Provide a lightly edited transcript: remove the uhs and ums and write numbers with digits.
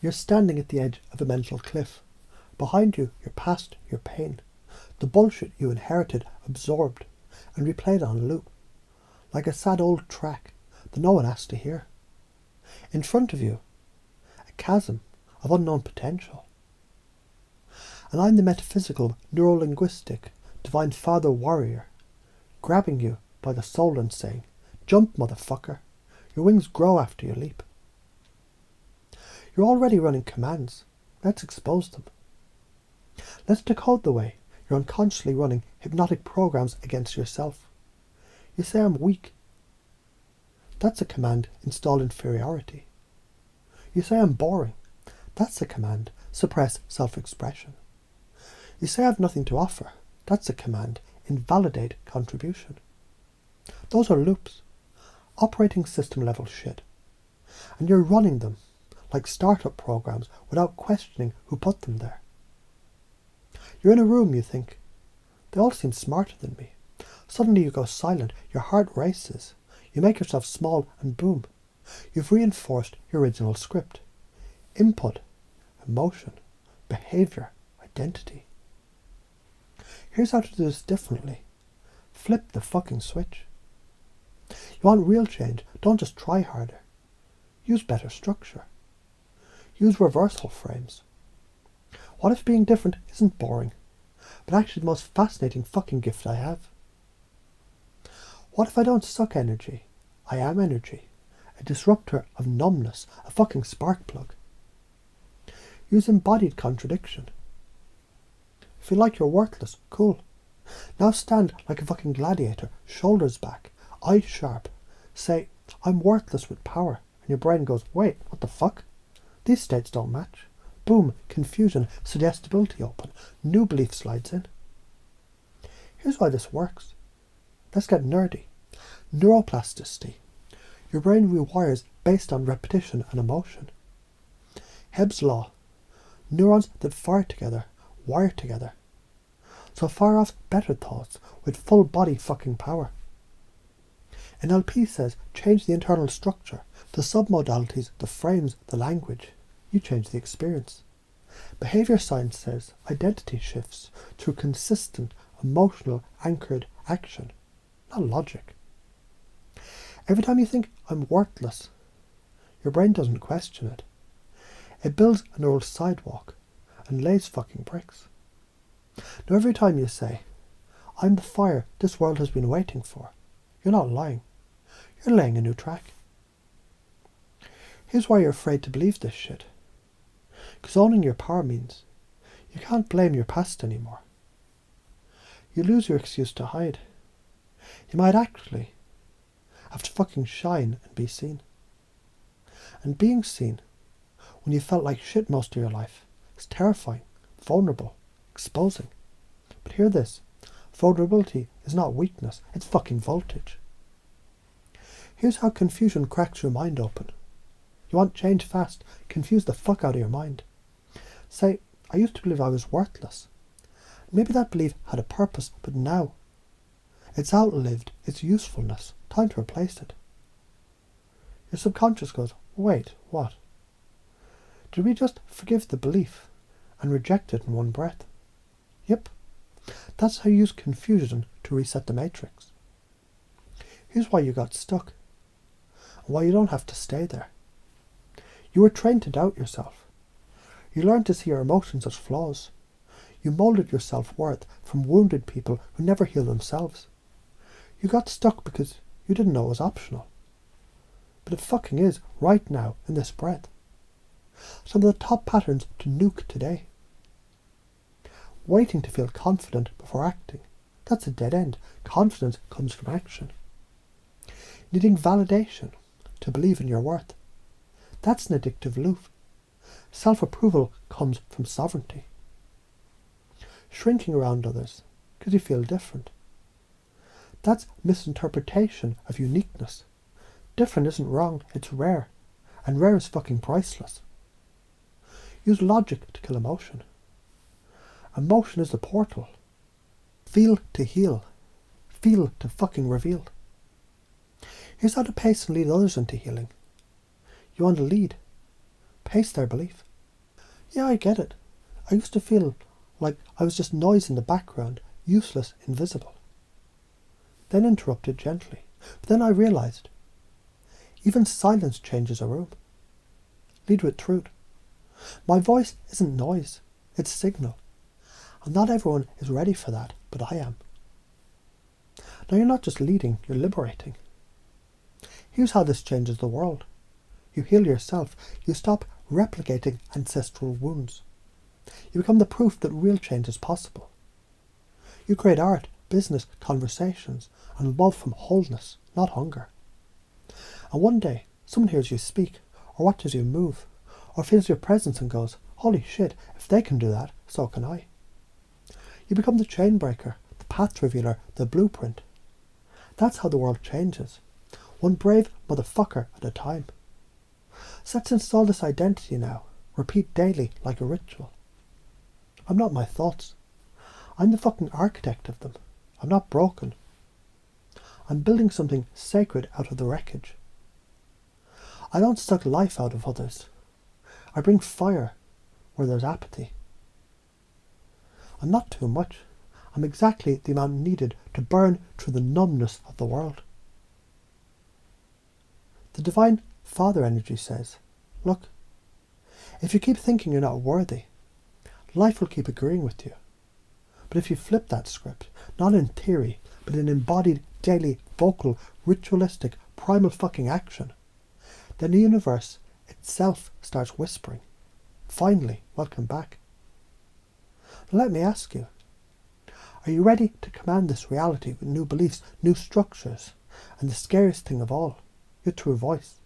You're standing at the edge of a mental cliff. Behind you, your past, your pain. The bullshit you inherited, absorbed, and replayed on loop. Like a sad old track that no one asked to hear. In front of you, a chasm of unknown potential. And I'm the metaphysical, neuro-linguistic, divine father warrior, grabbing you by the soul and saying, "Jump, motherfucker. Your wings grow after you leap." You're already running commands. Let's expose them. Let's decode the way you're unconsciously running hypnotic programs against yourself. You say I'm weak. That's a command, install inferiority. You say I'm boring. That's a command, suppress self-expression. You say I've nothing to offer. That's a command, invalidate contribution. Those are loops, operating system level shit. And you're running them like startup programs without questioning who put them there. You're in a room, you think, they all seem smarter than me. Suddenly you go silent, your heart races, you make yourself small and boom. You've reinforced your original script. Input, emotion, behaviour, identity. Here's how to do this differently. Flip the fucking switch. You want real change, don't just try harder. Use better structure. Use reversal frames. What if being different isn't boring, but actually the most fascinating fucking gift I have? What if I don't suck energy? I am energy. A disruptor of numbness, a fucking spark plug. Use embodied contradiction. Feel like you're worthless, cool. Now stand like a fucking gladiator, shoulders back, eyes sharp. Say, I'm worthless with power. And your brain goes, wait, what the fuck? These states don't match. Boom, confusion, suggestibility open. New belief slides in. Here's why this works. Let's get nerdy. Neuroplasticity. Your brain rewires based on repetition and emotion. Hebb's law. Neurons that fire together, wire together. So fire off better thoughts with full body fucking power. NLP says change the internal structure, the submodalities, the frames, the language. You change the experience. Behaviour science says identity shifts through consistent, emotional, anchored action, not logic. Every time you think, I'm worthless, your brain doesn't question it. It builds a neural sidewalk and lays fucking bricks. Now every time you say, I'm the fire this world has been waiting for, you're not lying. You're laying a new track. Here's why you're afraid to believe this shit. Because owning your power means you can't blame your past anymore. You lose your excuse to hide. You might actually have to fucking shine and be seen. And being seen, when you felt like shit most of your life, is terrifying, vulnerable, exposing. But hear this, vulnerability is not weakness, it's fucking voltage. Here's how confusion cracks your mind open. You want change fast, confuse the fuck out of your mind. Say, I used to believe I was worthless. Maybe that belief had a purpose, but now it's outlived its usefulness. Time to replace it. Your subconscious goes, wait, what? Did we just forgive the belief and reject it in one breath? Yep. That's how you use confusion to reset the matrix. Here's why you got stuck, and why you don't have to stay there. You were trained to doubt yourself. You learned to see your emotions as flaws. You moulded your self-worth from wounded people who never heal themselves. You got stuck because you didn't know it was optional. But it fucking is right now in this breath. Some of the top patterns to nuke today. Waiting to feel confident before acting. That's a dead end. Confidence comes from action. Needing validation to believe in your worth. That's an addictive loop. Self-approval comes from sovereignty. Shrinking around others because you feel different. That's misinterpretation of uniqueness. Different isn't wrong, it's rare. And rare is fucking priceless. Use logic to kill emotion. Emotion is the portal. Feel to heal. Feel to fucking reveal. Here's how to pace and lead others into healing. You want to lead. Pace their belief. Yeah, I get it. I used to feel like I was just noise in the background, useless, invisible. Then interrupted gently. But then I realised, even silence changes a room. Lead with truth. My voice isn't noise, it's signal. And not everyone is ready for that, but I am. Now you're not just leading, you're liberating. Here's how this changes the world. You heal yourself. You stop replicating ancestral wounds. You become the proof that real change is possible. You create art, business, conversations, and love from wholeness, not hunger. And one day, someone hears you speak, or watches you move, or feels your presence and goes, holy shit, if they can do that, so can I. You become the chain breaker, the path revealer, the blueprint. That's how the world changes. One brave motherfucker at a time. So let's install this identity now. Repeat daily like a ritual. I'm not my thoughts. I'm the fucking architect of them. I'm not broken. I'm building something sacred out of the wreckage. I don't suck life out of others. I bring fire where there's apathy. I'm not too much. I'm exactly the amount needed to burn through the numbness of the world. The Divine Father energy says, look, if you keep thinking you're not worthy, life will keep agreeing with you. But if you flip that script, not in theory, but in embodied, daily, vocal, ritualistic, primal fucking action, then the universe itself starts whispering, finally, welcome back. Now let me ask you, are you ready to command this reality with new beliefs, new structures, and the scariest thing of all, your true voice?